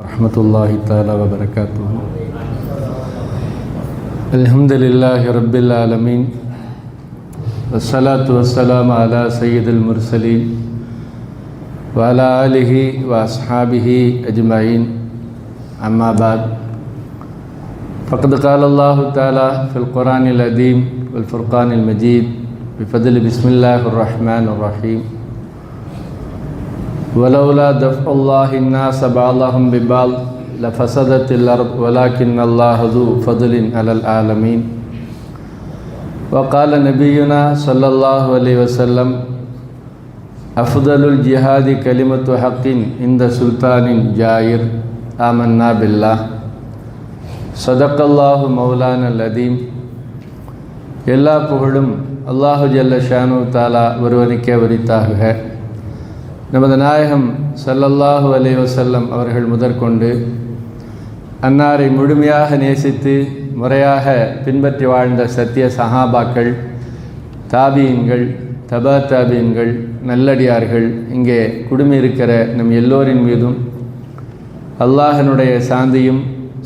रहमतुल्लाहि ताला व बरकातुहू। अल्हम्दुलिल्लाहि रब्बिल आलमीन वस्सलातु वस्सलामु अला सय्यिदिल मुरसलीन व अला आलिहि व अस्हाबिहि अजमईन, अम्मा बाद। फ़क़द क़ाल अल्लाहु ताला फ़िल क़ुरानिल अज़ीम वल फ़ुरक़ानिल मजीद बिफ़ज़्लि बिस्मिल्लाहिर रहमानिर रहीम। वलौला दफ़्अुल्लाहि अन्नास बअदहुम बिबअद लफ़सदतिल अर्ज़ वलाकिन्नल्लाह ज़ू फ़ज़लिन अलल आलमीन। वक़ाल नबियुना सल्लल्लाहु अलैहि वसल्लम अफ़्ज़लुल जिहादि कलिमतु हक़्क़िन इंद सुल्तानिन जाइर आमन्ना बिल्लाह सदक़ल्लाहु मौलानल अज़ीम। எல்லா புகழும் அல்லாஹு ஜல்ல ஷானு தாலா ஒருவனுக்கே உரித்தாகுக. நமது நாயகம் ஸல்லல்லாஹு அலைஹி வஸல்லம் அவர்கள் முதற்கொண்டு அன்னாரை முழுமையாக நேசித்து முறையாக பின்பற்றி வாழ்ந்த சத்திய சஹாபாக்கள், தாபீன்கள், தபா தாபீன்கள், நல்லடியார்கள், இங்கே குடுமியிருக்கிற நம் எல்லோரின் மீதும் அல்லாஹினுடைய சாந்தியும்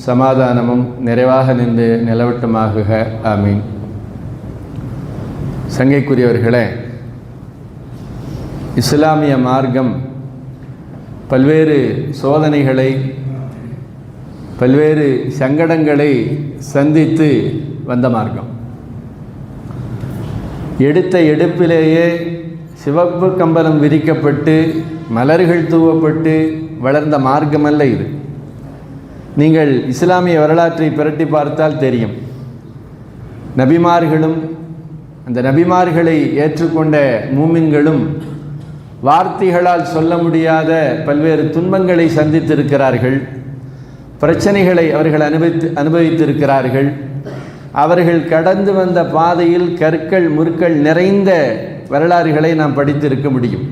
சமாதானமும் நிறைவாக நின்று நிலவட்டமாகுக. ஆமீன். சங்கைக்குரியவர்களே, இஸ்லாமிய மார்க்கம் பல்வேறு சோதனைகளை, பல்வேறு சங்கடங்களை சந்தித்து வந்த மார்க்கம். எடுத்த எடுப்பிலேயே சிவப்பு கம்பளம் விரிக்கப்பட்டு மலர்கள் தூவப்பட்டு வளர்ந்த மார்க்கமல்ல இது. நீங்கள் இஸ்லாமிய வரலாற்றை புரட்டி பார்த்தால் தெரியும். நபிமார்களும் அந்த நபிமார்களை ஏற்றுக்கொண்ட மூமின்களும் வார்த்தைகளால் சொல்ல முடியாத பல்வேறு துன்பங்களை சந்தித்திருக்கிறார்கள். பிரச்சனைகளை அவர்கள் அனுபவித்திருக்கிறார்கள். அவர்கள் கடந்து வந்த பாதையில் கற்கள் முற்கள் நிறைந்த வரலாறுகளை நாம் படித்திருக்க முடியும்.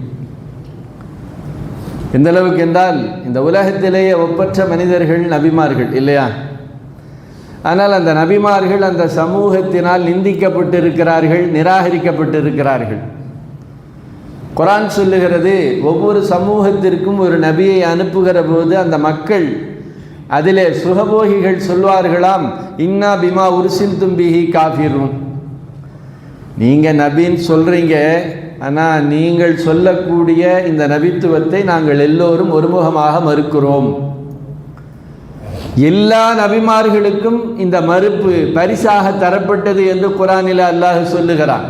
எந்த அளவுக்கு என்றால், இந்த உலகத்திலேயே ஒப்பற்ற மனிதர்கள் நபிமார்கள் இல்லையா? ஆனால் அந்த நபிமார்கள் அந்த சமூகத்தினால் நிந்திக்கப்பட்டிருக்கிறார்கள், நிராகரிக்கப்பட்டிருக்கிறார்கள். குர்ஆன் சொல்லுகிறது, ஒவ்வொரு சமூகத்திற்கும் ஒரு நபியை அனுப்புகிற போது அந்த மக்கள் அதிலே சுகபோகிகள் சொல்வார்களாம், இன்னா பிமா உர்சில்தும் பிஹி காஃபிரூன். நீங்கள் நபின்னு சொல்கிறீங்க, ஆனால் நீங்கள் சொல்லக்கூடிய இந்த நபித்துவத்தை நாங்கள் எல்லோரும் ஒருமுகமாக மறுக்கிறோம். எல்லா நபிமார்களுக்கும் இந்த மறுப்பு பரிசாக தரப்பட்டது என்று குர்ஆனில் அல்லாஹ் சொல்லுகிறான்.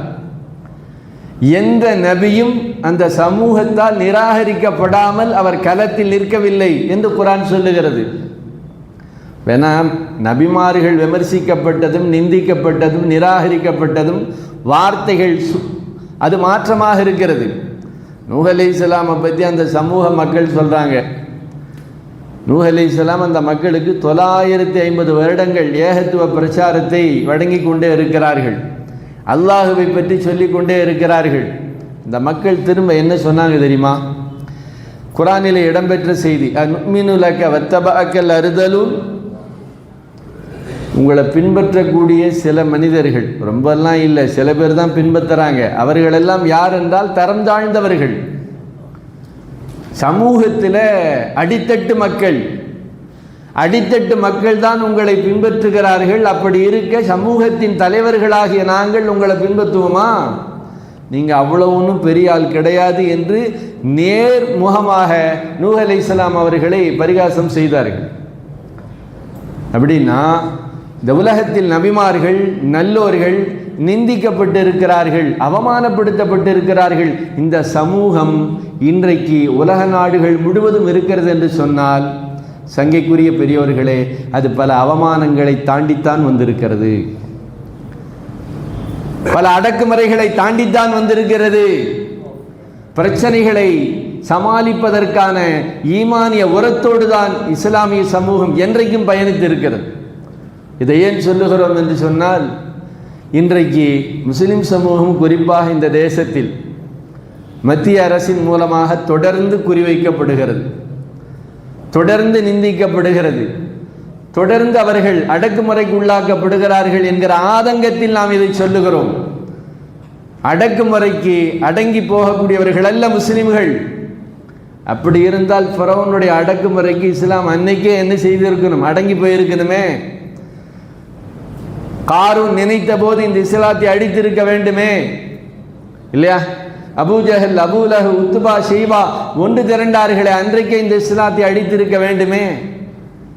எந்த நபியும் அந்த சமூகத்தால் நிராகரிக்கப்படாமல் அவர் களத்தில் நிற்கவில்லை என்று குர்ஆன் சொல்லுகிறது. வேணாம், நபிமார்கள் விமர்சிக்கப்பட்டதும் நிந்திக்கப்பட்டதும் நிராகரிக்கப்பட்டதும் வார்த்தைகள் அது மாற்றமாக இருக்கிறது. நூஹ் அலைஹிஸ்ஸலாமை பற்றி அந்த சமூக மக்கள் சொல்கிறாங்க. நூஹ் அலைஹிஸ்ஸலாம் அந்த மக்களுக்கு 950 வருடங்கள் ஏகத்துவ பிரச்சாரத்தை வழங்கி கொண்டே இருக்கிறார்கள். அல்லாஹுவை பற்றி சொல்லிக்கொண்டே இருக்கிறார்கள். இந்த மக்கள் திரும்ப என்ன சொன்னாங்க தெரியுமா? குர்ஆனிலே இடம்பெற்ற செய்தி, அனுமினு லக வத்தபஅக்கல் அர்தலூன். உங்களை பின்பற்றக்கூடிய சில மனிதர்கள், ரொம்பலாம் இல்லை, சில பேர் தான் பின்பற்றுறாங்க. அவர்களெல்லாம் யார் என்றால் தரம் தாழ்ந்தவர்கள், சமூகத்தில் அடித்தட்டு மக்கள். அடித்தட்டு மக்கள் தான் உங்களை பின்பற்றுகிறார்கள். அப்படி இருக்க சமூகத்தின் தலைவர்களாகிய நாங்கள் உங்களை பின்பற்றுவோமா? நீங்கள் அவ்வளோ ஒன்றும் பெரிய ஆள் கிடையாது என்று நேர்முகமாக நூஹ் அலைஹிஸ்ஸலாம் அவர்களை பரிகாசம் செய்தார்கள். அப்படின்னா இந்த உலகத்தில் நபிமார்கள், நல்லோர்கள் நிந்திக்கப்பட்டிருக்கிறார்கள், அவமானப்படுத்தப்பட்டிருக்கிறார்கள். இந்த சமூகம் இன்றைக்கு உலக நாடுகள் முழுவதும் இருக்கிறது என்று சொன்னால், சங்கைக்குரிய பெரியோர்களே, அது பல அவமானங்களை தாண்டித்தான் வந்திருக்கிறது, பல அடக்குமுறைகளை தாண்டித்தான் வந்திருக்கிறது. பிரச்சனைகளை சமாளிப்பதற்கான ஈமானிய உரத்தோடு தான் இஸ்லாமிய சமூகம் என்றைக்கும் பயணித்திருக்கிறது. இதை ஏன் சொல்லுகிறோம் என்று சொன்னால், இன்றைக்கு முஸ்லிம் சமூகம் குறிப்பாக இந்த தேசத்தில் மத்திய அரசின் மூலமாக தொடர்ந்து குறிவைக்கப்படுகிறது, தொடர்ந்து நிந்திக்கப்படுகிறது, தொடர்ந்து அவர்கள் அடக்குமுறைக்கு உள்ளாக்கப்படுகிறார்கள் என்கிற ஆதங்கத்தில் நாம் இதை சொல்லுகிறோம். அடக்குமுறைக்கு அடங்கி போகக்கூடியவர்கள் அல்ல முஸ்லிம்கள். அப்படி இருந்தால் ஃபிரௌனுடைய அடக்குமுறைக்கு இஸ்லாம் அன்னைக்கே என்ன செய்திருக்கணும்? அடங்கி போயிருக்கணுமே. காரூன் நினைத்த போது இந்த இஸ்லாத்தை அடித்திருக்க வேண்டுமே இல்லையா? அபூஜஹல், அபூலஹ், உத்பா, ஷைபா ஒன்று திரண்டார்களே, அன்றைக்கே இந்த இஸ்லாத்தை அடித்திருக்க வேண்டுமே.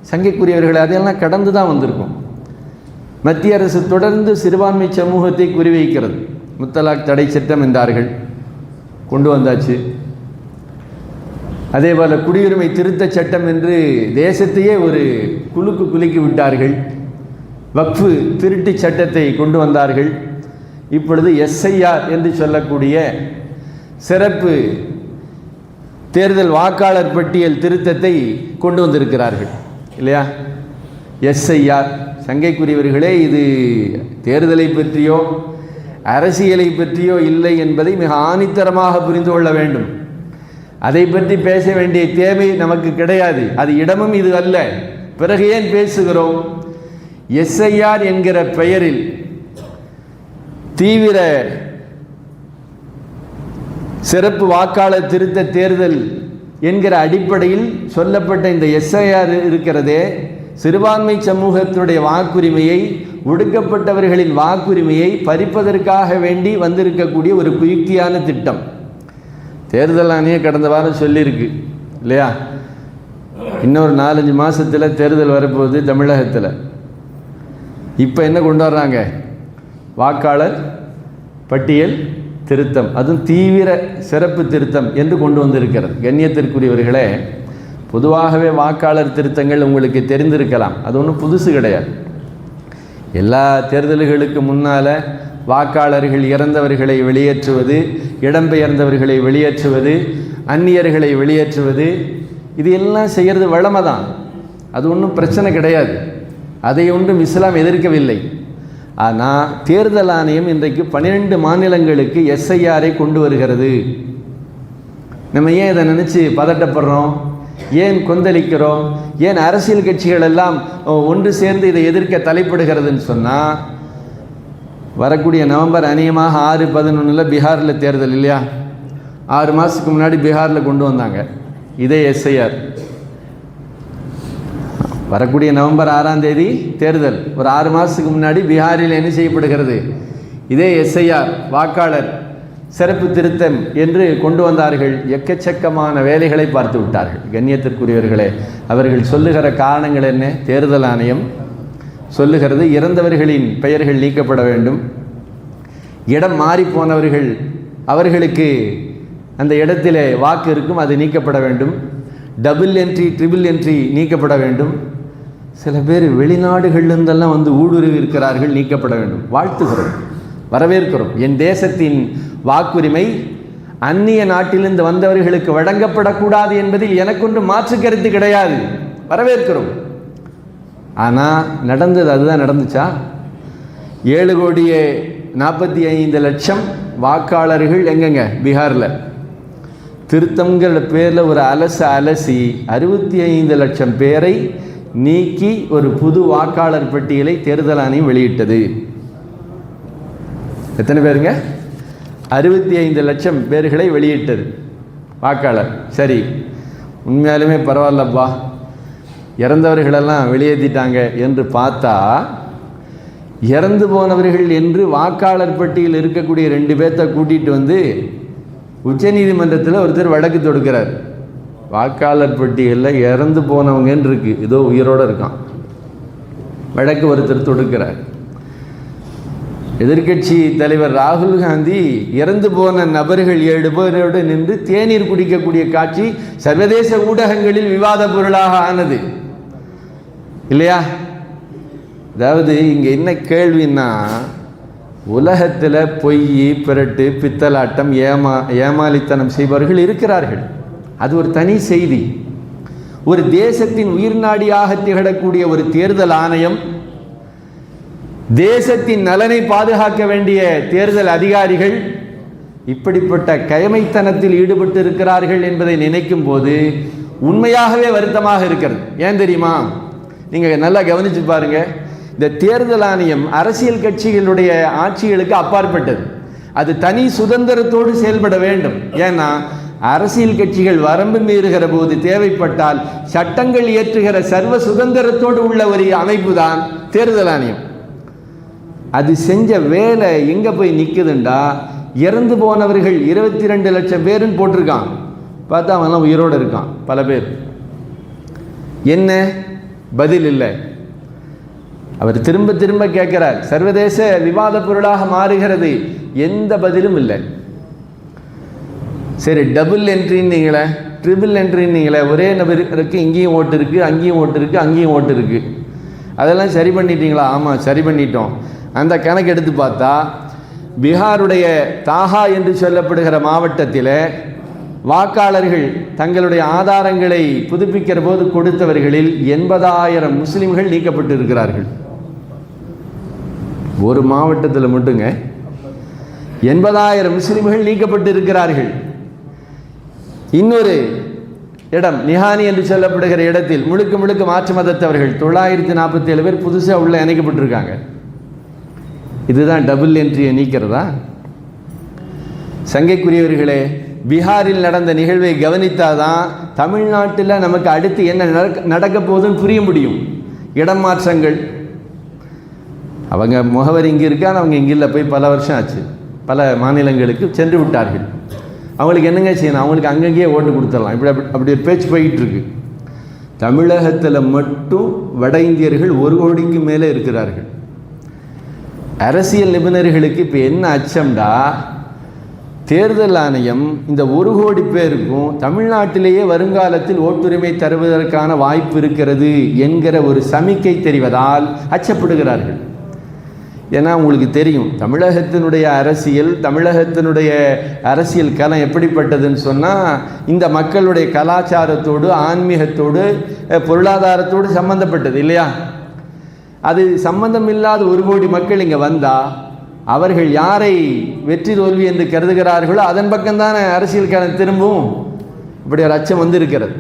சங்கைக்குரியவர்களை அதையெல்லாம் கடந்து தான் வந்திருக்கும். மத்திய அரசு தொடர்ந்து சிறுபான்மை சமூகத்தை குறிவைக்கிறது. முத்தலாக் தடை சட்டம் என்றார்கள், கொண்டு வந்தாச்சு. அதே போல் குடியுரிமை திருத்த சட்டம் என்று தேசத்தையே ஒரு குலுக்கு குலுக்கி விட்டார்கள். வக்ஃபு திருட்டு சட்டத்தை கொண்டு வந்தார்கள். இப்பொழுது எஸ்ஐஆர் என்று சொல்லக்கூடிய சிறப்பு தேர்தல் வாக்காளர் பட்டியல் திருத்தத்தை கொண்டு வந்திருக்கிறார்கள் இல்லையா? எஸ்ஐஆர். சங்கைக்குரியவர்களே, இது தேர்தலை பற்றியோ அரசியலை பற்றியோ இல்லை என்பதை மிக ஆணித்தரமாக புரிந்து கொள்ள வேண்டும். அதை பற்றி பேச வேண்டிய தேவை நமக்கு கிடையாது. அது இடமும் இது அல்ல. பிறகு ஏன் பேசுகிறோம்? எஸ்ஐஆர் என்கிற பெயரில் தீவிர சிறப்பு வாக்காளர் திருத்த தேர்தல் என்கிற அடிப்படையில் சொல்லப்பட்ட இந்த எஸ்ஐஆர் இருக்கிறதே, சிறுபான்மை சமூகத்தினுடைய வாக்குரிமையை, ஒடுக்கப்பட்டவர்களின் வாக்குரிமையை பறிப்பதற்காக வேண்டி வந்திருக்கக்கூடிய ஒரு குயுக்தியான திட்டம். தேர்தல் ஆணையம் கடந்த வாரம் சொல்லியிருக்கு இல்லையா? இன்னொரு 4-5 மாதத்தில் தேர்தல் வரப்போகுது தமிழகத்தில். இப்போ என்ன கொண்டு வர்றாங்க? வாக்காளர் பட்டியல் திருத்தம், அதுவும் தீவிர சிறப்பு திருத்தம் என்று கொண்டு வந்திருக்கிறது. கண்ணியத்திற்குரியவர்களே, பொதுவாகவே வாக்காளர் திருத்தங்கள் உங்களுக்கு தெரிந்திருக்கலாம். அது ஒன்றும் புதுசு கிடையாது. எல்லா தேர்தல்களுக்கு முன்னால் வாக்காளர்கள் இறந்தவர்களை வெளியேற்றுவது, இடம்பெயர்ந்தவர்களை வெளியேற்றுவது, அந்நியர்களை வெளியேற்றுவது, இது எல்லாம் செய்கிறது வழமை தான். அது ஒன்றும் பிரச்சனை கிடையாது. அதை ஒன்றும் இஸ்லாம் எதிர்க்கவில்லை. ஆனால் தேர்தல் ஆணையம் இன்றைக்கு 12 மாநிலங்களுக்கு எஸ்ஐஆரை கொண்டு வருகிறது. நம்ம ஏன் இதை நினச்சி பதட்டப்படுறோம்? ஏன் கொந்தளிக்கிறோம்? ஏன் அரசியல் கட்சிகள் எல்லாம் ஒன்று சேர்ந்து இதை எதிர்க்க தலைப்படுகிறதுன்னு சொன்னால், வரக்கூடிய நவம்பர் அநேகமாக 6-11 பீகாரில் தேர்தல் இல்லையா? 6 மாதத்துக்கு முன்னாடி பீகாரில் கொண்டு வந்தாங்க இதே எஸ்ஐஆர். வரக்கூடிய நவம்பர் 6ஆம் தேதி தேர்தல். ஒரு 6 மாதத்துக்கு முன்னாடி பீகாரில் என்ன செய்யப்படுகிறது? இதே எஸ்ஐஆர், வாக்காளர் சிறப்பு திருத்தம் என்று கொண்டு வந்தார்கள். எக்கச்சக்கமான வேலைகளை பார்த்து விட்டார்கள். கண்ணியத்திற்குரியவர்களே, அவர்கள் சொல்லுகிற காரணங்கள் என்ன? தேர்தல் ஆணையம் சொல்லுகிறது, இறந்தவர்களின் பெயர்கள் நீக்கப்பட வேண்டும், இடம் மாறி போனவர்கள் அவர்களுக்கு அந்த இடத்திலே வாக்கு இருக்கும், அது நீக்கப்பட வேண்டும், டபுள் என்ட்ரி ட்ரிபிள் என்ட்ரி நீக்கப்பட வேண்டும், சில பேர் வெளிநாடுகளிலிருந்தெல்லாம் வந்து ஊடுருவி இருக்கிறார்கள், நீக்கப்பட வேண்டும். வாழ்த்துகிறோம், வரவேற்கிறோம். என் தேசத்தின் வாக்குரிமை அந்நிய நாட்டிலிருந்து வந்தவர்களுக்கு வழங்கப்படக்கூடாது என்பதில் எனக்கொன்று மாற்று கருத்து கிடையாது, வரவேற்கிறோம். ஆனால் நடந்தது அதுதான் நடந்துச்சா? 7,45,00,000 வாக்காளர்கள் எங்கெங்க? பீகாரில். திருத்தங்கிற பேரில் ஒரு அலசி 65 லட்சம் பேரை நீக்கி ஒரு புது வாக்காளர் பட்டியலை தேர்தல் ஆணையம் வெளியிட்டது. எத்தனை பேருங்க? 65 லட்சம் பேர்களை வெளியிட்டது வாக்காளர். சரி, உண்மையாலுமே பரவாயில்லப்பா, இறந்தவர்களெல்லாம் வெளியேற்றிட்டாங்க என்று பார்த்தா, இறந்து போனவர்கள் என்று வாக்காளர் பட்டியலில் இருக்கக்கூடிய 2 பேர்த்த கூட்டிகிட்டு வந்து உச்சநீதிமன்றத்தில் ஒருத்தர் வழக்கு தொடுக்கிறார். வாக்காளர் பட்டியலில் இறந்து போனவங்கன்னு இருக்கு, ஏதோ உயிரோடு இருக்கான், வழக்கு ஒருத்தர் தொடுக்கிறார். எதிர்க்கட்சி தலைவர் ராகுல் காந்தி இறந்து போன நபர்கள் 7 பேரோடு நின்று தேநீர் குடிக்கக்கூடிய காட்சி சர்வதேச ஊடகங்களில் விவாத பொருளாக ஆனது இல்லையா? அதாவது இங்கே என்ன கேள்வின்னா, உலகத்தில் பொய், பிறட்டு, பித்தலாட்டம், ஏமாளித்தனம் செய்பவர்கள் இருக்கிறார்கள், அது ஒரு தனி செய்தி. ஒரு தேசத்தின் உயிர் நாடியாக திகழக்கூடிய ஒரு தேர்தல் ஆணையம், தேசத்தின் நலனை பாதுகாக்க வேண்டிய தேர்தல் அதிகாரிகள் இப்படிப்பட்ட கயமைத்தனத்தில் ஈடுபட்டு இருக்கிறார்கள் என்பதை நினைக்கும் போது உண்மையாகவே வருத்தமாக இருக்கிறது. ஏன் தெரியுமா? நீங்கள் நல்லா கவனிச்சு பாருங்க. இந்த தேர்தல் ஆணையம் அரசியல் கட்சிகளுடைய ஆட்சிகளுக்கு அப்பாற்பட்டது. அது தனி சுதந்திரத்தோடு செயல்பட வேண்டும். ஏன்னா அரசியல் கட்சிகள் வரம்பு மீறுகிற போது தேவைப்பட்டால் சட்டங்கள் இயற்றுகிற சர்வ சுதந்திரத்தோடு உள்ள ஒரு அமைப்பு தான் தேர்தல் ஆணையம். அது செஞ்ச வேலை எங்க போய் நிற்குதுண்டா, இறந்து போனவர்கள் 22 லட்சம் பேருன்னு போட்டிருக்கான். பார்த்தா அவன்லாம் உயிரோடு இருக்கான் பல பேர். என்ன பதில் இல்லை. அவர் திரும்ப திரும்ப கேட்கிறார். சர்வதேச விவாத பொருளாக மாறுகிறது, எந்த பதிலும் இல்லை. சரி, டபுள் என்ட்ரின்னீங்களே, ட்ரிபிள் என்ட்ரின்னீங்களே, ஒரே நபருக்கு இங்கேயும் ஓட்டு இருக்குது, அங்கேயும் ஓட்டு இருக்குது, அங்கேயும் ஓட்டு இருக்குது, அதெல்லாம் சரி பண்ணிட்டீங்களா? ஆமாம், சரி பண்ணிட்டோம். அந்த கணக்கு எடுத்து பார்த்தா பீகாருடைய தாகா என்று சொல்லப்படுகிற மாவட்டத்தில் வாக்காளர்கள் தங்களுடைய ஆதாரங்களை புதுப்பிக்கிற போது கொடுத்தவர்களில் 80,000 முஸ்லிம்கள் நீக்கப்பட்டு இருக்கிறார்கள். ஒரு மாவட்டத்தில் மட்டுங்க 80,000 முஸ்லிம்கள் நீக்கப்பட்டு இருக்கிறார்கள். இன்னொரு இடம் நிஹானி என்று சொல்லப்படுகிற இடத்தில் முழுக்க முழுக்க மாற்று மதத்தவர்கள் 947 பேர் புதுசாக உள்ள இணைக்கப்பட்டிருக்காங்க. இதுதான் டபுள் என்ட்ரியை நீக்கிறதா? சங்கைக்குரியவர்களே, பீகாரில் நடந்த நிகழ்வை கவனித்தாதான் தமிழ்நாட்டில் நமக்கு அடுத்து என்ன நடக்க போகுதுன்னு புரிய முடியும். இடம் மாற்றங்கள், அவங்க முகவர் இங்கே இருக்கான்னு அவங்க இங்கே இல்லை, போய் பல வருஷம் ஆச்சு, பல மாநிலங்களுக்கு சென்று விட்டார்கள். அவங்களுக்கு என்னங்க செய்யணும்? அவங்களுக்கு அங்கங்கேயே ஓட்டு கொடுத்துடலாம். அப்படி ஒரு பேச்சு போய்கிட்டு இருக்கு. தமிழகத்தில் மட்டும் வட இந்தியர்கள் 1 கோடிக்கு மேலே இருக்கிறார்கள். அரசியல் நிபுணர்களுக்கு இப்போ என்ன அச்சம்டா, தேர்தல் ஆணையம் இந்த 1 கோடி பேருக்கும் தமிழ்நாட்டிலேயே வருங்காலத்தில் ஓட்டுரிமை தருவதற்கான வாய்ப்பு இருக்கிறது என்கிற ஒரு சமிக்கை தெரிவதால் அச்சப்படுகிறார்கள். ஏன்னா உங்களுக்கு தெரியும், தமிழகத்தினுடைய அரசியல் களம் எப்படிப்பட்டதுன்னு சொன்னால், இந்த மக்களுடைய கலாச்சாரத்தோடு, ஆன்மீகத்தோடு, பொருளாதாரத்தோடு சம்பந்தப்பட்டது இல்லையா? அது சம்பந்தம் இல்லாத 1 கோடி மக்கள் இங்கே வந்தால் அவர்கள் யாரை வெற்றி தோல்வி என்று கருதுகிறார்களோ அதன் பக்கம்தானே அரசியல் களம் திரும்பும். இப்படி ஒரு அச்சம் வந்திருக்கிறது.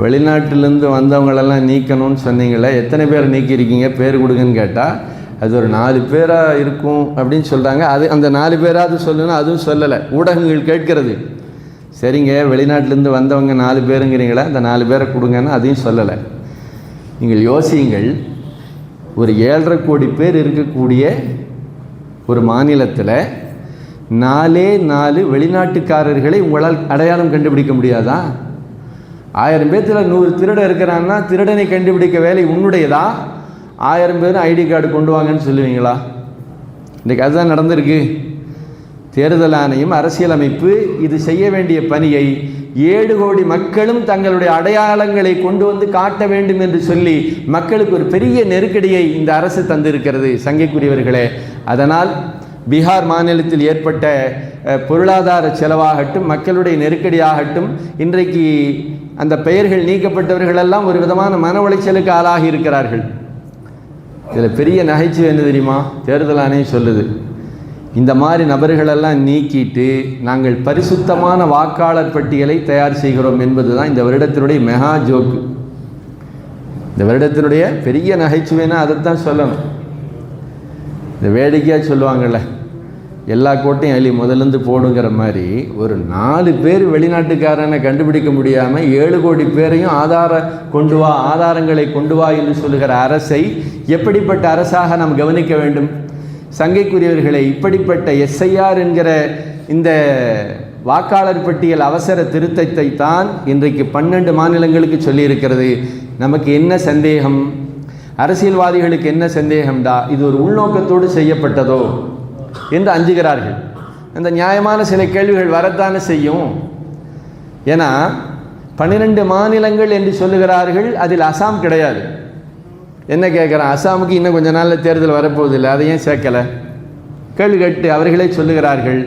வெளிநாட்டிலேருந்து வந்தவங்களெல்லாம் நீக்கணும்னு சொன்னீங்களே, எத்தனை பேர் நீக்கியிருக்கீங்க, பேர் கொடுங்கன்னு கேட்டால் அது ஒரு 4 பேராக இருக்கும் அப்படின்னு சொல்கிறாங்க. அந்த 4 பேராவது சொல்லணும், அதுவும் சொல்லலை. ஊடகங்கள் கேட்கிறது, சரிங்க வெளிநாட்டிலேருந்து வந்தவங்க 4 பேருங்கிறீங்களே, அந்த 4 பேரை கொடுங்கன்னு அதையும் சொல்லலை. நீங்கள் யோசியுங்கள், ஒரு 7.5 கோடி பேர் இருக்கக்கூடிய ஒரு மாநிலத்தில் 4 வெளிநாட்டுக்காரர்களை உங்களால் அடையாளம் கண்டுபிடிக்க முடியாதா? 1000 பேர்த்தில் 100 திருடன் இருக்கிறான்னா திருடனை கண்டுபிடிக்க வேலை உன்னுடையதா? 1000 பேரும் ஐடி கார்டு கொண்டு வாங்கன்னு சொல்லுவீங்களா? இன்றைக்கு அதுதான் நடந்திருக்கு. தேர்தல் ஆணையம், அரசியலமைப்பு இது செய்ய வேண்டிய பணியை 7 கோடி மக்களும் தங்களுடைய அடையாளங்களை கொண்டு வந்து காட்ட வேண்டும் என்று சொல்லி மக்களுக்கு ஒரு பெரிய நெருக்கடியை இந்த அரசு தந்திருக்கிறது சங்கைக்குரியவர்களே. அதனால் பீகார் மாநிலத்தில் ஏற்பட்ட பொருளாதார செலவாகட்டும், மக்களுடைய நெருக்கடியாகட்டும், இன்றைக்கு அந்த பெயர்கள் நீக்கப்பட்டவர்களெல்லாம் ஒரு விதமான மன உளைச்சலுக்கு ஆளாகி இருக்கிறார்கள். இதில் பெரிய நகைச்சுவை என்ன தெரியுமா? தேர்தல் ஆணையம் சொல்லுது, இந்த மாதிரி நபர்களெல்லாம் நீக்கிட்டு நாங்கள் பரிசுத்தமான வாக்காளர் பட்டியலை தயார் செய்கிறோம் என்பது தான் இந்த வருடத்தினுடைய மெகா ஜோக்கு. இந்த வருடத்தினுடைய பெரிய நகைச்சுவைன்னா அதைத்தான் சொல்லணும். இந்த வேடிக்கையாக சொல்லுவாங்கள்ல, எல்லா கோட்டையும் அள்ளி முதலேருந்து போடுங்கிற மாதிரி ஒரு 4 பேர் வெளிநாட்டுக்காரனை கண்டுபிடிக்க முடியாமல் 7 கோடி பேரையும் ஆதாரங்களை கொண்டு வா என்று சொல்லுகிற அரசை எப்படிப்பட்ட அரசாக நாம் கவனிக்க வேண்டும்? சங்கைக்குரியவர்களை, இப்படிப்பட்ட எஸ்ஐஆர் என்கிற இந்த வாக்காளர் பட்டியல் அவசர திருத்தத்தை தான் இன்றைக்கு 12 மாநிலங்களுக்கு சொல்லியிருக்கிறது. நமக்கு என்ன சந்தேகம்? அரசியல்வாதிகளுக்கு என்ன சந்தேகம்டா, இது ஒரு உள்நோக்கத்தோடு செய்யப்பட்டதோ என்று அஞ்சுகிறார்கள். அந்த நியாயமான சில கேள்விகள் வரத்தானே செய்யும். ஏன்னா 12 மாநிலங்கள் என்று சொல்லுகிறார்கள், அதில் அசாம் கிடையாது. என்ன கேட்குறான், அசாமுக்கு இன்னும் கொஞ்ச நாளில் தேர்தல் வரப்போவதில்லை, அதை ஏன் சேர்க்கலை? கேள்வி கேட்டு அவர்களே சொல்லுகிறார்கள்,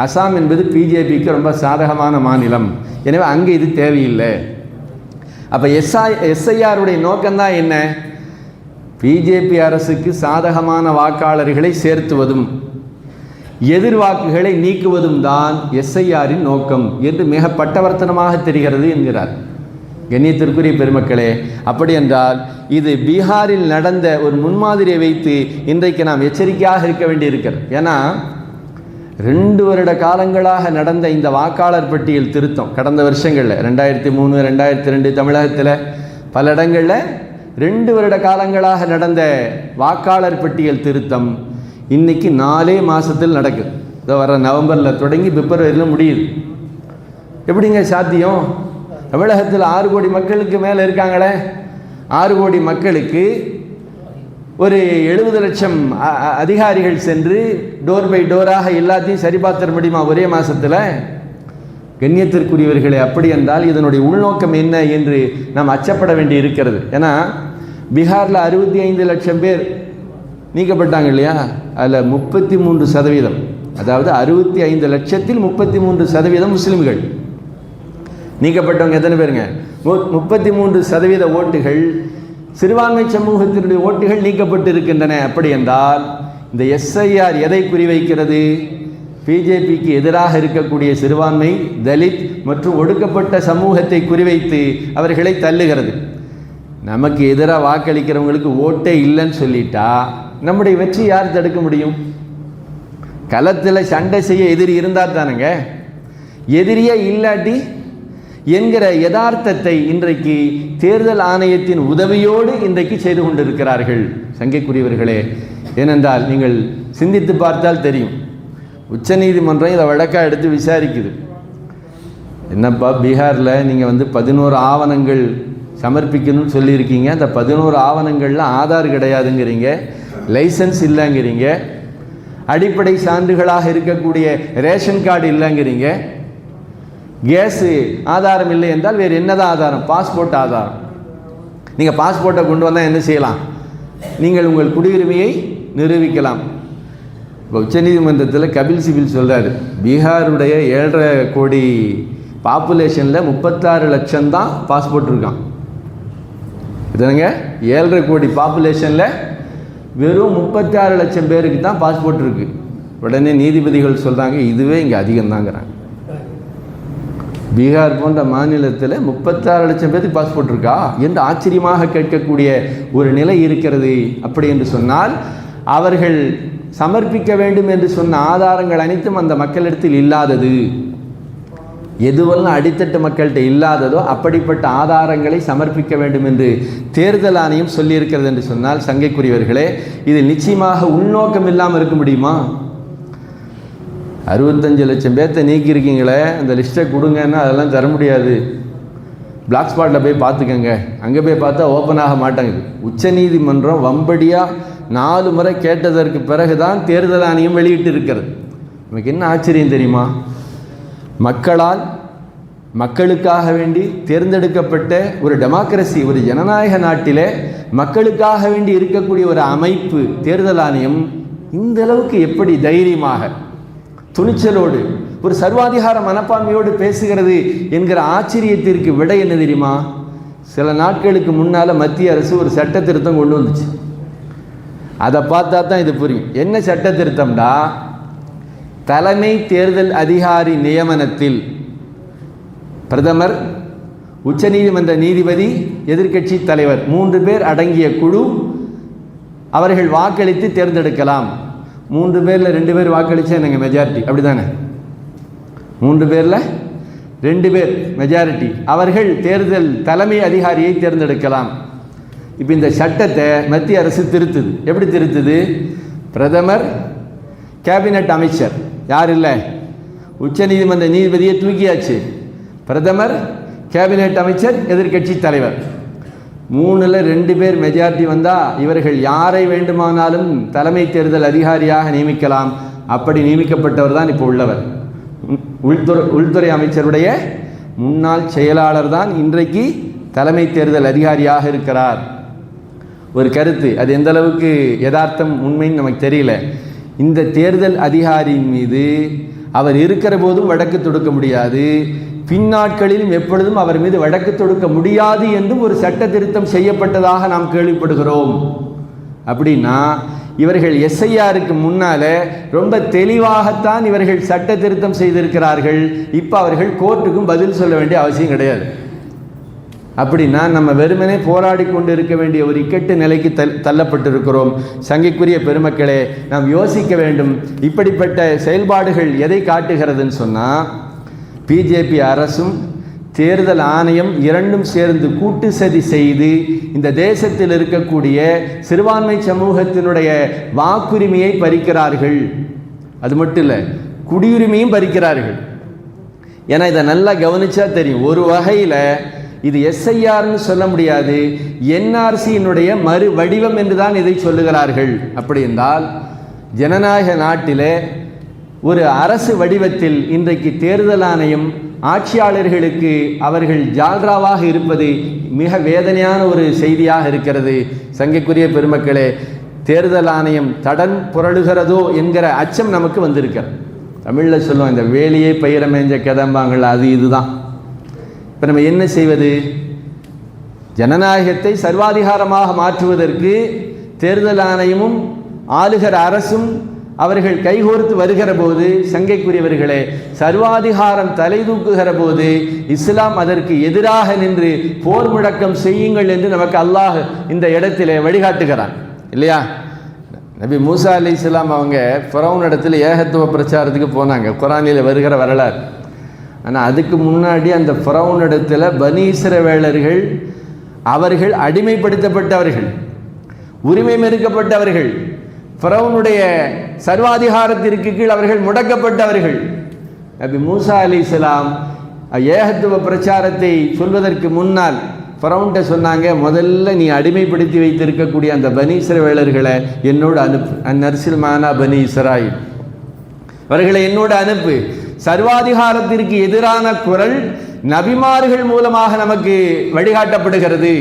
அசாம் என்பது பிஜேபிக்கு ரொம்ப சாதகமான மாநிலம், எனவே அங்கே இது தேவையில்லை. அப்போ எஸ்ஐஆருடைய நோக்கம்தான் என்ன? பிஜேபி அரசுக்கு சாதகமான வாக்காளர்களை சேர்த்துவதும் எதிர்வாக்குகளை நீக்குவதும் தான் எஸ்ஐஆரின் நோக்கம் என்று மிக பட்டவர்த்தனமாக தெரிகிறது என்கிறார். கண்ணியத்திற்குரிய பெருமக்களே, அப்படி என்றால் இது பீகாரில் நடந்த ஒரு முன்மாதிரியை வைத்து இன்றைக்கு நாம் எச்சரிக்கையாக இருக்க வேண்டியிருக்கிறது. ஏன்னா 2 வருட காலங்களாக நடந்த இந்த வாக்காளர் பட்டியல் திருத்தம் கடந்த வருஷங்களில் 2003 2002 தமிழகத்தில் பல இடங்களில் 2 வருட காலங்களாக நடந்த வாக்காளர் பட்டியல் திருத்தம் இன்னைக்கு 4 மாதத்தில் நடக்குது. இதை வர நவம்பரில் தொடங்கி பிப்ரவரியில் முடியுது. எப்படிங்க சாத்தியம்? தமிழகத்தில் 6 கோடி மக்களுக்கு மேலே இருக்காங்களே, 6 கோடி மக்களுக்கு ஒரு 70 லட்சம் அதிகாரிகள் சென்று டோர் பை டோராக எல்லாத்தையும் சரிபார்த்தர முடியுமா ஒரே மாதத்தில்? கண்ணியத்திற்குரியவர்களே, அப்படி என்றால் இதனுடைய உள்நோக்கம் என்ன என்று நாம் அச்சப்பட வேண்டி இருக்கிறது. ஏன்னா பீகாரில் 65 லட்சம் பேர் நீக்கப்பட்டாங்க இல்லையா, அதில் 33%, அதாவது 65 லட்சத்தில் 33% முஸ்லிம்கள். நீக்கப்பட்டவங்க எத்தனை பேருங்க? 33% ஓட்டுகள், சிறுபான்மை சமூகத்தினுடைய ஓட்டுகள் நீக்கப்பட்டு இருக்கின்றன. அப்படி என்றால் இந்த எஸ்ஐஆர் எதை குறிவைக்கிறது? பிஜேபிக்கு எதிராக இருக்கக்கூடிய சிறுபான்மை, தலித் மற்றும் ஒடுக்கப்பட்ட சமூகத்தை குறிவைத்து அவர்களை தள்ளுகிறது. நமக்கு எதிராக வாக்களிக்கிறவங்களுக்கு ஓட்டே இல்லைன்னு சொல்லிட்டா நம்முடைய வெற்றி யார் தடுக்க முடியும்? களத்தில் சண்டை செய்ய எதிரி இருந்தால் தானுங்க. எதிரியே இல்லாட்டி என்கிற யதார்த்தத்தை இன்றைக்கு தேர்தல் ஆணையத்தின் உதவியோடு இன்றைக்கு செய்து கொண்டிருக்கிறார்கள். சங்கைக்குரியவர்களே, ஏனென்றால் நீங்கள் சிந்தித்து பார்த்தால் தெரியும், உச்சநீதிமன்றம் இதை வழக்காக எடுத்து விசாரிக்குது. என்னப்பா பீகாரில் நீங்கள் 11 ஆவணங்கள் சமர்ப்பிக்கணும்னு சொல்லியிருக்கீங்க, அந்த 11 ஆவணங்களில் ஆதார் கிடையாதுங்கிறீங்க, லைசன்ஸ் இல்லைங்கிறீங்க, அடிப்படை சான்றுகளாக இருக்கக்கூடிய ரேஷன் கார்டு இல்லைங்கிறீங்க, கேஸு ஆதாரம் இல்லை என்றால் வேறு என்னதான் ஆதாரம்? பாஸ்போர்ட் ஆதாரம். நீங்கள் பாஸ்போர்ட்டை கொண்டு வந்தால் என்ன செய்யலாம்? நீங்கள் உங்கள் குடியுரிமையை நிரூபிக்கலாம். இப்போ உச்சநீதிமன்றத்தில் கபில் சிபில் சொல்கிறார், பீகாருடைய 7.5 கோடி பாப்புலேஷனில் 36 லட்சம் தான் பாஸ்போர்ட் இருக்கான். இதுங்க 7.5 கோடி பாப்புலேஷனில் வெறும் 36 லட்சம் பேருக்கு தான் பாஸ்போர்ட் இருக்குது. உடனே நீதிபதிகள் சொல்கிறாங்க, இதுவே இங்கே அதிகம்தாங்கிறாங்க. பீகார் போன்ற மாநிலத்தில் 36 லட்சம் பேருக்கு பாஸ்போர்ட் இருக்கா என்று ஆச்சரியமாக கேட்கக்கூடிய ஒரு நிலை இருக்கிறது. அப்படி என்று சொன்னால் அவர்கள் சமர்ப்பிக்க வேண்டும் என்று சொன்ன ஆதாரங்கள் அனைத்தும் அந்த மக்களிடத்தில் இல்லாதது. எதுவெல்லாம் அடித்தட்டு மக்கள்கிட்ட இல்லாததோ அப்படிப்பட்ட ஆதாரங்களை சமர்ப்பிக்க வேண்டும் என்று தேர்தல் ஆணையம் சொல்லியிருக்கிறது என்று சொன்னால், சங்கைக்குரியவர்களே, இதில் நிச்சயமாக உள்நோக்கம் இல்லாமல் இருக்க முடியுமா? 65 லட்சம் பேர்த்தை நீக்கியிருக்கீங்களே, அந்த லிஸ்ட்டை கொடுங்கன்னா அதெல்லாம் தர முடியாது. பிளாக் ஸ்பாட்டில் போய் பார்த்துக்கங்க, அங்கே போய் பார்த்தா ஓப்பன் ஆக மாட்டேங்குது. உச்சநீதிமன்றம் வம்படியாக 4 முறை கேட்டதற்கு பிறகு தான் தேர்தல் ஆணையம் வெளியிட்டு இருக்கிறது. நமக்கு என்ன ஆச்சரியம் தெரியுமா? மக்களால் மக்களுக்காக வேண்டி தேர்ந்தெடுக்கப்பட்ட ஒரு டெமோக்ரஸி, ஒரு ஜனநாயக நாட்டிலே மக்களுக்காக வேண்டி இருக்கக்கூடிய ஒரு அமைப்பு தேர்தல் ஆணையம் இந்த அளவுக்கு எப்படி தைரியமாக துணிச்சலோடு ஒரு சர்வாதிகார மனப்பான்மையோடு பேசுகிறது என்கிற ஆச்சரியத்திற்கு விடை என்ன தெரியுமா? சில நாட்களுக்கு முன்னால் மத்திய அரசு ஒரு சட்ட திருத்தம் கொண்டு வந்துச்சு. அதை பார்த்தா தான் இது புரியும். என்ன சட்ட திருத்தம்டா? தலைமை தேர்தல் அதிகாரி நியமனத்தில் பிரதமர், உச்சநீதிமன்ற நீதிபதி, எதிர்க்கட்சி தலைவர் 3 பேர் அடங்கிய குழு அவர்கள் வாக்களித்து தேர்ந்தெடுக்கலாம். 3 பேரில் 2 பேர் வாக்களித்தா என்னங்க மெஜாரிட்டி? அப்படி தானே? 3 பேரில் 2 பேர் மெஜாரிட்டி, அவர்கள் தேர்தல் தலைமை அதிகாரியை தேர்ந்தெடுக்கலாம். இப்போ இந்த சட்டத்தை மத்திய அரசு திருத்துது. எப்படி திருத்துது? பிரதமர், கேபினட் அமைச்சர், யார் இல்லை, உச்சநீதிமன்ற நீதிபதியை தூக்கியாச்சு. பிரதமர், கேபினட் அமைச்சர், எதிர்க்கட்சி தலைவர், 3ல் 2 பேர் மெஜாரிட்டி வந்தால் இவர்கள் யாரை வேண்டுமானாலும் தலைமை தேர்தல் அதிகாரியாக நியமிக்கலாம். அப்படி நியமிக்கப்பட்டவர் தான் இப்போ உள்ளவர். உள்துறை அமைச்சருடைய முன்னாள் செயலாளர் தான் இன்றைக்கு தலைமை தேர்தல் அதிகாரியாக இருக்கிறார். ஒரு கருத்து, அது எந்த அளவுக்கு யதார்த்தம் உண்மைன்னு நமக்கு தெரியல. இந்த தேர்தல் அதிகாரியின் மீது அவர் இருக்கிற போதும் வழக்கு தொடுக்க முடியாது, பின்னாட்களிலும் எப்பொழுதும் அவர் மீது வழக்கு தொடுக்க முடியாது என்றும் ஒரு சட்ட திருத்தம் செய்யப்பட்டதாக நாம் கேள்விப்படுகிறோம். அப்படின்னா இவர்கள் எஸ்ஐஆருக்கு முன்னால ரொம்ப தெளிவாகத்தான் இவர்கள் சட்ட திருத்தம் செய்திருக்கிறார்கள். இப்போ அவர்கள் கோர்ட்டுக்கும் பதில் சொல்ல வேண்டிய அவசியம் கிடையாது. அப்படின்னா நம்ம வெறுமனே போராடி கொண்டு இருக்க வேண்டிய ஒரு இக்கட்டு நிலைக்கு தள்ளப்பட்டிருக்கிறோம். சங்கைக்குரிய பெருமக்களே, நாம் யோசிக்க வேண்டும். இப்படிப்பட்ட செயல்பாடுகள் எதை காட்டுகிறதுன்னு சொன்னால், பிஜேபி அரசும் தேர்தல் ஆணையம் இரண்டும் சேர்ந்து கூட்டு சதி செய்து இந்த தேசத்தில் இருக்கக்கூடிய சிறுபான்மை சமூகத்தினுடைய வாக்குரிமையை பறிக்கிறார்கள். அது மட்டும் இல்லை, குடியுரிமையும் பறிக்கிறார்கள். ஏன்னா இதை நல்லா கவனிச்சா தெரியும். ஒரு வகையில் இது எஸ்ஐஆர்னு சொல்ல முடியாது, என்ஆர்சியினுடைய மறு வடிவம் என்று தான் இதை சொல்லுகிறார்கள். அப்படி என்றால் ஜனநாயக நாட்டிலே ஒரு அரசு வடிவத்தில் இன்றைக்கு தேர்தல் ஆணையம் ஆட்சியாளர்களுக்கு அவர்கள் ஜால்ராவாக இருப்பது மிக வேதனையான ஒரு செய்தியாக இருக்கிறது. சங்கைக்குரிய பெருமக்களே, தேர்தல் ஆணையம் தடன் புரளுகிறதோ என்கிற அச்சம் நமக்கு வந்திருக்கிறது. தமிழில் சொல்லுவோம், இந்த வேலையே பயிர மேஞ்ச கதம்பாங்கள், அது இதுதான். இப்போ நம்ம என்ன செய்வது? ஜனநாயகத்தை சர்வாதிகாரமாக மாற்றுவதற்கு தேர்தல் ஆணையமும் ஆளுகிற அரசும் அவர்கள் கைகோர்த்து வருகிற போது, சங்கைக்குரியவர்களே, சர்வாதிகாரம் தலை தூக்குகிற போது இஸ்லாம் அதற்கு எதிராக நின்று போர் முழக்கம் செய்யுங்கள் என்று நமக்கு அல்லாஹ் இந்த இடத்திலே வழிகாட்டுகிறான் இல்லையா? நபி மூசா அலைஹிஸ்ஸலாம் அவங்க ஃபிரௌன் இடத்துல ஏகத்துவ பிரச்சாரத்துக்கு போனாங்க, குர்ஆனில் வருகிற வரலாறு. ஆனால் அதுக்கு முன்னாடி அந்த ஃபிரௌன் இடத்துல பனி இஸ்ரவேலர்கள் அவர்கள் அடிமைப்படுத்தப்பட்டவர்கள், உரிமை மறுக்கப்பட்டவர்கள், ஃபிரௌனுடைய சர்வாதிகாரத்திற்கு கீழ் அவர்கள் முடக்கப்பட்டவர்கள். நபி மூசா அலைஹிஸ்ஸலாம் ஏகத்துவ பிரச்சாரத்தை சொல்வதற்கு முன்னால் ஃபிரௌன்ட்ட சொன்னாங்க, முதல்ல நீ அடிமைப்படுத்தி வைத்திருக்கக்கூடிய அந்த பனி இஸ்ரவேலர்களை என்னோடு அனுப்பு, அந்நர்சில் மானா பனி இஸ்ராயில், அவர்களை என்னோடு அனுப்பு. சர்வாதிகாரத்திற்கு எதிரான குரல் நபிமார்கள் மூலமாக நமக்கு வழிகாட்டப்படுகிறது.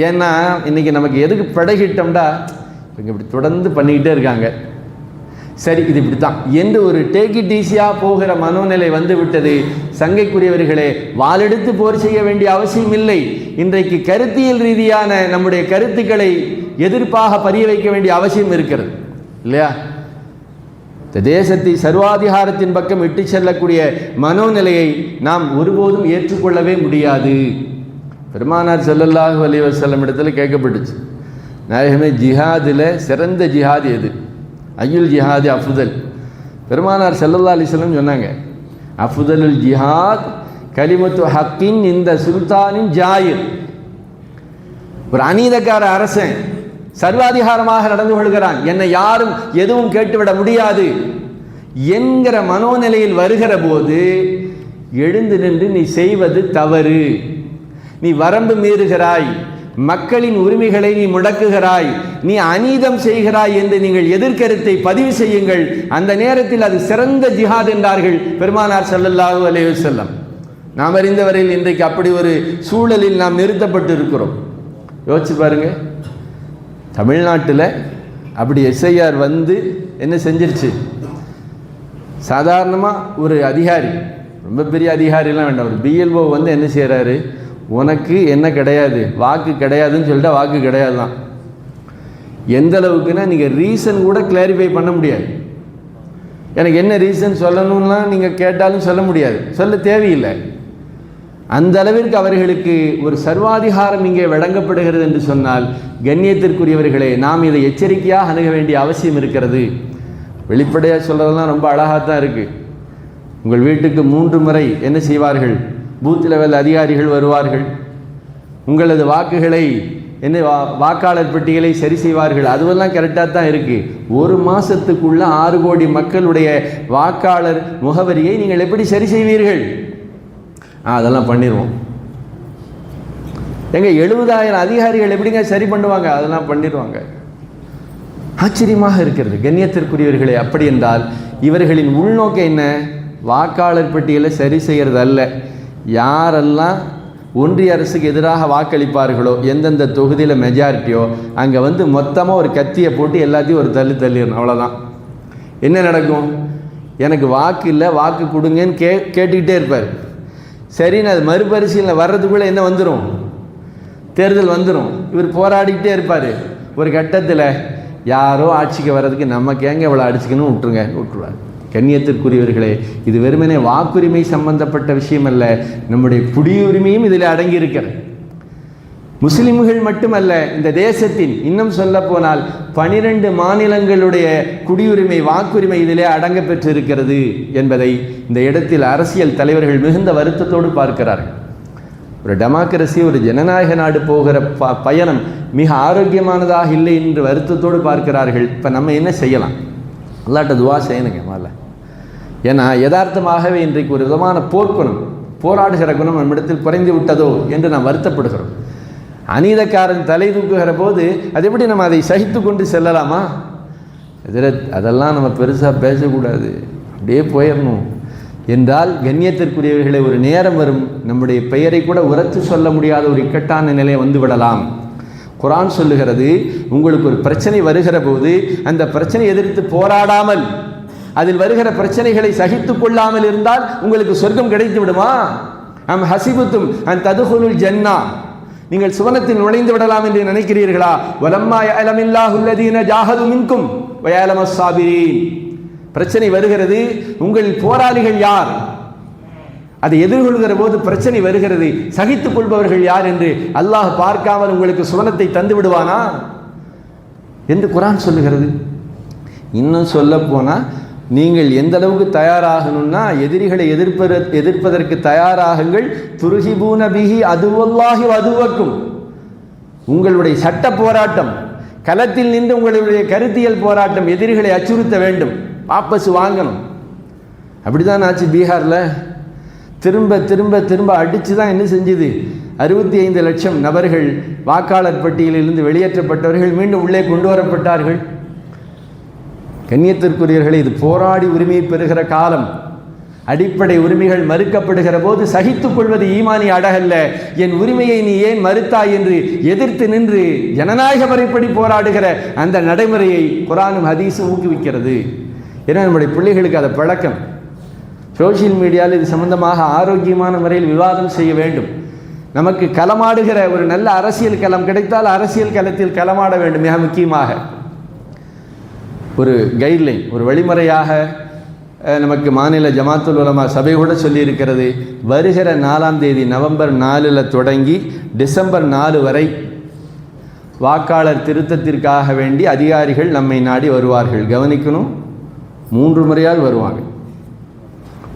ஏன்னா இன்னைக்கு நமக்கு எதுக்கு பழகிட்டோம்டா, இவங்க இப்படி தொடர்ந்து பண்ணிக்கிட்டே இருக்காங்க, சரி இது இப்படித்தான் என்று ஒரு டேக் இட் ஈஸியாக போகிற மனோநிலை வந்து விட்டது. சங்கைக்குரியவர்களே, வாளெடுத்து போர் செய்ய வேண்டிய அவசியம் இல்லை. இன்றைக்கு கருத்தியல் ரீதியான நம்முடைய கருத்துக்களை எதிர்ப்பாக பதிய வைக்க வேண்டிய அவசியம் இருக்கிறது இல்லையா? இந்த தேசத்தை சர்வாதிகாரத்தின் பக்கம் இட்டு செல்லக்கூடிய மனோநிலையை நாம் ஒருபோதும் ஏற்றுக்கொள்ளவே முடியாது. பெருமானார் ஸல்லல்லாஹு அலைஹி வஸல்லம் இடத்துல கேட்கப்பட்டுச்சு, நாயகமே ஜிஹாதில் சிறந்த ஜிஹாத் எது, ஐயுல் ஜிஹாதி அஃதுல்? பெருமானார் ஸல்லல்லாஹு அலைஹி வஸல்லம் சொன்னாங்க, அஃதுலுல் ஜிஹாத் கலிமத்து ஹக்கின் இந்த சுல்தானின் ஜாயிர். ஒரு அநீதக்கார அரசன் சர்வாதிகாரமாக நடந்து கொள்கிறான், என்னை யாரும் எதுவும் கேட்டுவிட முடியாது என்கிற மனோநிலையில் வருகிற போது எழுந்து நின்று நீ செய்வது தவறு, நீ வரம்பு மீறுகிறாய், மக்களின் உரிமைகளை நீ முடக்குகிறாய், நீ அநீதம் செய்கிறாய் என்று நீங்கள் எதிர்கருத்தை பதிவு செய்யுங்கள். அந்த நேரத்தில் அது சிறந்த ஜிஹாத் என்றார்கள் பெருமானார் ஸல்லல்லாஹு அலைஹி வஸல்லம். நாம் அறிந்தவரையில் இன்றைக்கு அப்படி ஒரு சூழலில் நாம் நிறுத்தப்பட்டு இருக்கிறோம். யோசிச்சு பாருங்க, தமிழ்நாட்டில் அப்படி எஸ்ஐஆர் வந்து என்ன செஞ்சிருச்சு? சாதாரணமாக ஒரு அதிகாரி, ரொம்ப பெரிய அதிகாரிலாம் வேண்டாம், ஒரு பிஎல்ஓ வந்து என்ன செய்கிறாரு, உனக்கு என்ன கிடையாது, வாக்கு கிடையாதுன்னு சொல்லிட்டா வாக்கு கிடையாது தான். எந்த அளவுக்குன்னா நீங்கள் ரீசன் கூட கிளாரிஃபை பண்ண முடியாது. எனக்கு என்ன ரீசன் சொல்லணும்லாம் நீங்கள் கேட்டாலும் சொல்ல முடியாது, சொல்ல தேவையில்லை. அந்த அளவிற்கு அவர்களுக்கு ஒரு சர்வாதிகாரம் இங்கே வழங்கப்படுகிறது என்று சொன்னால், கண்ணியத்திற்குரியவர்களே, நாம் இதை எச்சரிக்கையாக அணுக வேண்டிய அவசியம் இருக்கிறது. வெளிப்படையாக சொல்கிறதெல்லாம் ரொம்ப அழகாக தான் இருக்குது. உங்கள் வீட்டுக்கு 3 முறை என்ன செய்வார்கள், பூத் லெவல் அதிகாரிகள் வருவார்கள், உங்களது வாக்குகளை என்ன வாக்காளர் பட்டியலை சரி செய்வார்கள், அதுவெல்லாம் கரெக்டாக தான் இருக்குது. ஒரு மாதத்துக்குள்ள 6 கோடி மக்களுடைய வாக்காளர் முகவரியை நீங்கள் எப்படி சரி செய்வீர்கள்? அதெல்லாம் பண்ணிடுவோம். எங்க 70,000 அதிகாரிகள் எப்படிங்க சரி பண்ணுவாங்க? அதெல்லாம் பண்ணிடுவாங்க. ஆச்சரியமாக இருக்கிறது கண்ணியத்திற்குரியவர்களே. அப்படி என்றால் இவர்களின் உள்நோக்கம் என்ன? வாக்காளர் பட்டியலை சரி செய்கிறது அல்ல. யாரெல்லாம் ஒன்றிய அரசுக்கு எதிராக வாக்களிப்பார்களோ, எந்தெந்த தொகுதியில் மெஜாரிட்டியோ, அங்கே வந்து மொத்தமாக ஒரு கத்தியை போட்டு எல்லாத்தையும் ஒரு தள்ளிடணும், அவ்வளோதான். என்ன நடக்கும்? எனக்கு வாக்கு இல்லை, வாக்கு கொடுங்கன்னு கேட்டுக்கிட்டே இருப்பார். சரின்னு அது மறுபரிசீலனை வர்றதுக்குள்ளே என்ன வந்துடும், தேர்தல் வந்துடும். இவர் போராடிக்கிட்டே இருப்பார். ஒரு கட்டத்தில் யாரோ ஆட்சிக்கு வர்றதுக்கு நமக்கு ஏங்க இவ்வளோ அடிச்சுக்கணும் விட்டுருவார். கண்ணியத்திற்குரியவர்களே, இது வெறுமனே வாக்குரிமை சம்பந்தப்பட்ட விஷயம் அல்ல, நம்முடைய குடியுரிமையும் இதில் அடங்கி இருக்கிறது. முஸ்லிம்கள் மட்டுமல்ல, இந்த தேசத்தின் இன்னும் சொல்ல போனால் 12 மாநிலங்களுடைய குடியுரிமை வாக்குரிமை இதிலே அடங்க பெற்றிருக்கிறது என்பதை இந்த இடத்தில் அரசியல் தலைவர்கள் மிகுந்த வருத்தத்தோடு பார்க்கிறார்கள். ஒரு டெமோக்ரஸி, ஒரு ஜனநாயக நாடு போகிற பயணம் மிக ஆரோக்கியமானதாக இல்லை என்று வருத்தத்தோடு பார்க்கிறார்கள். இப்போ நம்ம என்ன செய்யலாம்? அல்லாட்ட துவா செய்யணுங்க முதல்ல. ஏன்னா யதார்த்தமாகவே இன்றைக்கு ஒரு விதமான போர்க்குணம், போராடுகிற குணம் நம்மிடத்தில் குறைந்து விட்டதோ என்று நாம் வருத்தப்படுகிறோம். அநீதக்காரன் தலை தூக்குகிற போது அது எப்படி நம்ம அதை சகித்து கொண்டு செல்லலாமா? அதெல்லாம் நம்ம பெருசாக பேசக்கூடாது, அப்படியே போயிடணும் என்றால் கண்ணியத்திற்குரியவர்களை ஒரு நேரம் வரும், நம்முடைய பெயரை கூட உரத்து சொல்ல முடியாத ஒரு இக்கட்டான நிலை வந்து விடலாம். குர்ஆன் சொல்லுகிறது, உங்களுக்கு ஒரு பிரச்சனை வருகிற போது அந்த பிரச்சனை எதிர்த்து போராடாமல் அதில் வருகிற பிரச்சனைகளை சகித்து கொள்ளாமல் இருந்தால் உங்களுக்கு சொர்க்கம் கிடைத்து விடுமா? அம் ஹசிபுத்தும் அன் ததுகுலுல் ஜன்னா, நீங்கள் சுவனத்தில் நுழைந்து விடலாம் என்று நினைக்கிறீர்களா? வலம்மா யஅலமில்லாஹு அல்லதீன ஜாஹது மின்கும் வ யஅலமஸ் ஸாபிரீன். பிரச்சனை வருகிறது, உங்கள் போராளிகள் யார்? அதை எதிர்கொள்கிற போது பிரச்சனை வருகிறது, சகித்துக் கொள்பவர்கள் யார் என்று அல்லாஹ் பார்க்காமல் உங்களுக்கு சுவனத்தை தந்து விடுவானா என்று குர்ஆன் சொல்லுகிறது. இன்னும் சொல்ல போனால் நீங்கள் எந்த அளவுக்கு தயாராகணும்னா, எதிரிகளை எதிர்ப்பதற்கு தயாராகுங்கள். துருஹிபூன பிஹி அதுவல்லாஹி அதுவக்கும். உங்களுடைய சட்ட போராட்டம், களத்தில் நின்று உங்களுடைய கருத்தியல் போராட்டம், எதிரிகளை அச்சுறுத்த வேண்டும், வாபஸ் வாங்கணும். அப்படிதான் ஆச்சு பீகாரில். திரும்ப திரும்ப திரும்ப அடித்து தான் என்ன செஞ்சுது, 65 லட்சம் நபர்கள் வாக்காளர் பட்டியலிலிருந்து வெளியேற்றப்பட்டவர்கள் மீண்டும் உள்ளே கொண்டு வரப்பட்டார்கள். கண்ணியத்திற்குரியவர்களே, இது போராடி உரிமையை பெறுகிற காலம். அடிப்படை உரிமைகள் மறுக்கப்படுகிற போது சகித்துக் கொள்வது ஈமானி அடகல்ல. என் உரிமையை நீ ஏன் மறுத்தாய் என்று எதிர்த்து நின்று ஜனநாயக முறைப்படி போராடுகிற அந்த நடைமுறையை குர்ஆனும் ஹதீஸும் ஊக்குவிக்கிறது. ஏன்னா நம்முடைய பிள்ளைகளுக்கு அதை பழக்கம். சோசியல் மீடியாவில் இது சம்பந்தமாக ஆரோக்கியமான முறையில் விவாதம் செய்ய வேண்டும். நமக்கு களமாடுகிற ஒரு நல்ல அரசியல் களம் கிடைத்தால் அரசியல் களத்தில் களமாட வேண்டும். மிக முக்கியமாக ஒரு கைட்லைன், ஒரு வழிமுறையாக நமக்கு மாநில ஜமாத்துல் உலமா சபை கூட சொல்லியிருக்கிறது. வருகிற 4ஆம் தேதி நவம்பர் 4 தொடங்கி டிசம்பர் 4 வரை வாக்காளர் திருத்தத்திற்காக வேண்டி அதிகாரிகள் நம்மை நாடி வருவார்கள். கவனிக்கணும், 3 முறையாவது வருவாங்க.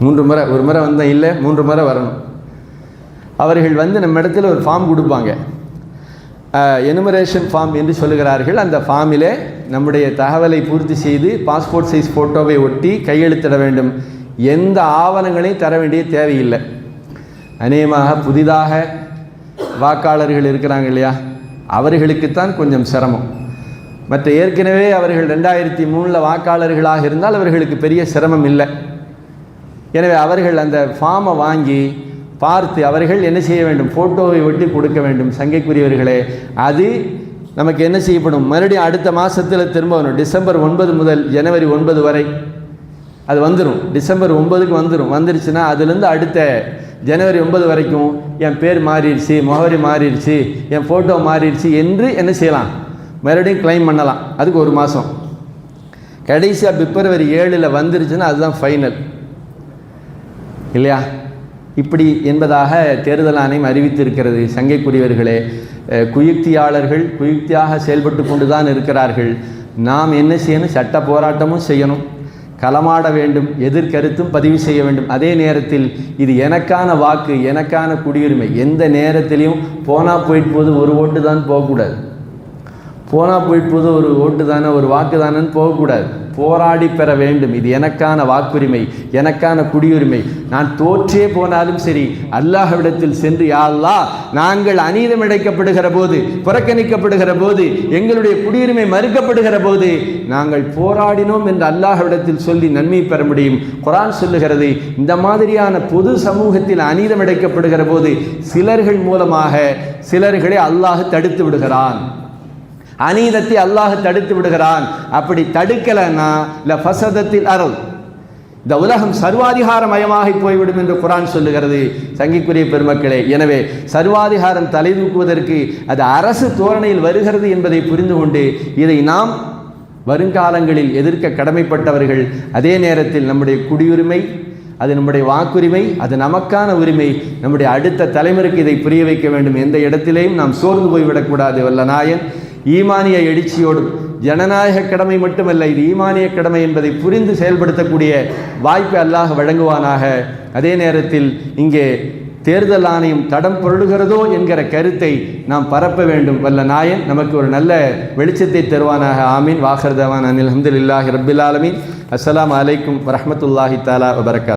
3 முறை, ஒரு முறை வந்தால் இல்லை, 3 முறை வரணும். அவர்கள் வந்து நம்ம இடத்துல ஒரு ஃபார்ம் கொடுப்பாங்க, எனுமரேஷன் ஃபார்ம் என்று சொல்லுகிறார்கள். அந்த ஃபார்மிலே நம்முடைய தகவலை பூர்த்தி செய்து பாஸ்போர்ட் சைஸ் ஃபோட்டோவை ஒட்டி கையெழுத்திட வேண்டும். எந்த ஆவணங்களையும் தர வேண்டிய தேவையில்லை. அநேகமாக புதிதாக வாக்காளர்கள் இருக்கிறாங்க இல்லையா, அவர்களுக்குத்தான் கொஞ்சம் சிரமம். மற்ற ஏற்கனவே அவர்கள் 2003 வாக்காளர்களாக இருந்தால் அவர்களுக்கு பெரிய சிரமம் இல்லை. எனவே அவர்கள் அந்த ஃபார்மை வாங்கி பார்த்து அவர்கள் என்ன செய்ய வேண்டும், ஃபோட்டோவை ஒட்டி கொடுக்க வேண்டும். சங்கைக்குரியவர்களே, அது நமக்கு என்ன செய்யப்படும், மறுபடியும் அடுத்த மாதத்தில் திரும்ப வரும். டிசம்பர் 9 முதல் ஜனவரி 9 வரை அது வந்துடும். டிசம்பர் 9க்கு வந்துடும். வந்துருச்சுன்னா அதுலேருந்து அடுத்த ஜனவரி 9 வரைக்கும் என் பேர் மாறிடுச்சு, முகவரி மாறிடுச்சு, என் ஃபோட்டோ மாறிடுச்சு என்று என்ன செய்யலாம், மறுபடியும் கிளைம் பண்ணலாம். அதுக்கு 1 மாதம். கடைசியாக பிப்ரவரி 7 வந்துருச்சுன்னா அதுதான் ஃபைனல் இல்லையா? இப்படி என்பதாக தேர்தல் ஆணையம் அறிவித்திருக்கிறது. சங்கைக்குரியவர்களே, குயுக்தியாளர்கள் குயுக்தியாக செயல்பட்டு கொண்டு தான் இருக்கிறார்கள். நாம் என்ன செய்யணும், சட்ட போராட்டமும் செய்யணும், களமாட வேண்டும், எதிர்கருத்தும் பதிவு செய்ய வேண்டும். அதே நேரத்தில் இது எனக்கான வாக்கு, எனக்கான குடியுரிமை. எந்த நேரத்திலையும் போனால் போயிட்டு போது ஒரு ஓட்டு தான் போகக்கூடாது. போனால் போயிட்டு போது ஒரு ஓட்டு தானே, ஒரு வாக்கு தானேன்னு போகக்கூடாது. போராடி பெற வேண்டும். இது எனக்கான வாக்குரிமை, எனக்கான குடியுரிமை. நான் தோற்றே போனாலும் சரி, அல்லாஹ்விடத்தில் சென்று, யா அல்லாஹ், நாங்கள் அநீதம் இழைக்கப்படுகிற போது, புறக்கணிக்கப்படுகிற போது, எங்களுடைய குடியுரிமை மறுக்கப்படுகிற போது நாங்கள் போராடினோம் என்று அல்லாஹ்விடத்தில் சொல்லி நன்மை பெற முடியும். குர்ஆன் சொல்லுகிறது, இந்த மாதிரியான பொது சமூகத்தில் அநீதம் இழைக்கப்படுகிற போது சிலர்கள் மூலமாக சிலர்களை அல்லாஹ் தடுத்து விடுகிறான். அநீதத்தை அல்லாஹ் தடுத்து விடுகிறான். அப்படி தடுக்கலைன்னா ஃபஸதத்தில் அர்ள், இந்த உலகம் சர்வாதிகாரமயமாகி போய்விடும் என்று குர்ஆன் சொல்லுகிறது. சங்கிக்குரிய பெருமக்களே, எனவே சர்வாதிகாரம் தலை தூக்குவதற்கு அது அரசு தோரணையில் வருகிறது என்பதை புரிந்து கொண்டு இதை நாம் வருங்காலங்களில் எதிர்க்க கடமைப்பட்டவர்கள். அதே நேரத்தில் நம்முடைய குடியுரிமை அது நம்முடைய வாக்குரிமை, அது நமக்கான உரிமை. நம்முடைய அடுத்த தலைமுறைக்கு இதை புரிய வைக்க வேண்டும். எந்த இடத்திலேயும் நாம் சோர்ந்து போய்விடக்கூடாது. வல்ல நாயன் ஈமானிய எழுச்சியோடும், ஜனநாயக கடமை மட்டுமல்ல, இது ஈமானிய கடமை என்பதை புரிந்து செயல்படுத்தக்கூடிய வாய்ப்பை அல்லாஹ் வழங்குவானாக. அதே நேரத்தில் இங்கே தேர்தல் ஆணையம் தடம் பொருளுகிறதோ என்கிற கருத்தை நாம் பரப்ப வேண்டும். வல்ல நாயன் நமக்கு ஒரு நல்ல வெளிச்சத்தை தருவானாக. ஆமீன். வாஹர் தவான் அனில் அல்ஹம்துலில்லாஹி ரப்பில் ஆலமீன். அஸ்ஸலாமு அலைக்கும் வரஹ்மத்துல்லாஹி தஆலா வபரகாத்துஹு.